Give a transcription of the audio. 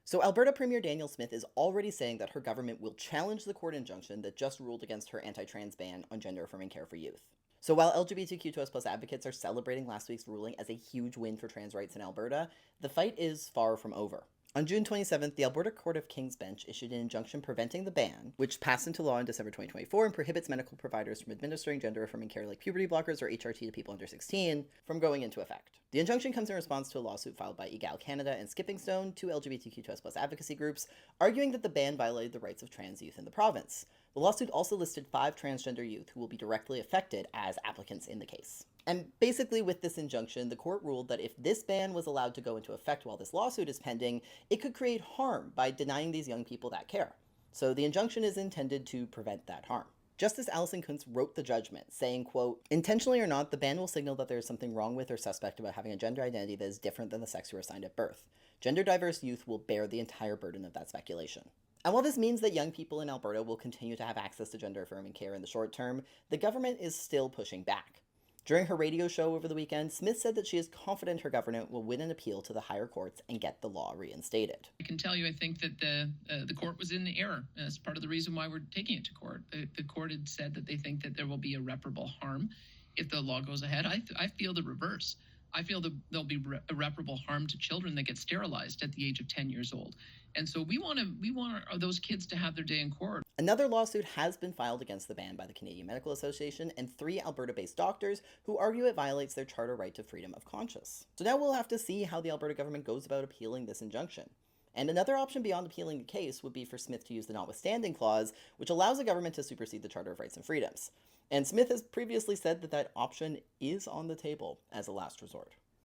So Alberta Premier Danielle Smith is already saying that her government will challenge the court injunction that just ruled against her anti-trans ban on gender-affirming care for youth. So while LGBTQ2+ advocates are celebrating last week's ruling as a huge win for trans rights in Alberta, the fight is far from over. On June 27th, the Alberta Court of King's Bench issued an injunction preventing the ban, which passed into law in December 2024 and prohibits medical providers from administering gender-affirming care like puberty blockers or HRT to people under 16 from going into effect. The injunction comes in response to a lawsuit filed by Egale Canada and Skipping Stone, two LGBTQ2+ advocacy groups, arguing that the ban violated the rights of trans youth in the province. The lawsuit also listed 5 transgender youth who will be directly affected as applicants in the case. And basically with this injunction, the court ruled that if this ban was allowed to go into effect while this lawsuit is pending, it could create harm by denying these young people that care. So the injunction is intended to prevent that harm. Justice Allison Kuntz wrote the judgment, saying, quote, "Intentionally or not, the ban will signal that there is something wrong with or suspect about having a gender identity that is different than the sex you were assigned at birth. Gender-diverse youth will bear the entire burden of that speculation." And while this means that young people in Alberta will continue to have access to gender-affirming care in the short term, the government is still pushing back. During her radio show over the weekend, Smith said that she is confident her government will win an appeal to the higher courts and get the law reinstated. I can tell you, I think that the court was in error. That's part of the reason why we're taking it to court. The court had said that they think that there will be irreparable harm if the law goes ahead. I feel the reverse. I feel that there'll be irreparable harm to children that get sterilized at the age of 10 years old. And so we want those kids to have their day in court. Another lawsuit has been filed against the ban by the Canadian Medical Association and 3 Alberta-based doctors who argue it violates their charter right to freedom of conscience. So now we'll have to see how the Alberta government goes about appealing this injunction. And another option beyond appealing the case would be for Smith to use the notwithstanding clause, which allows the government to supersede the Charter of Rights and Freedoms. And Smith has previously said that that option is on the table as a last resort.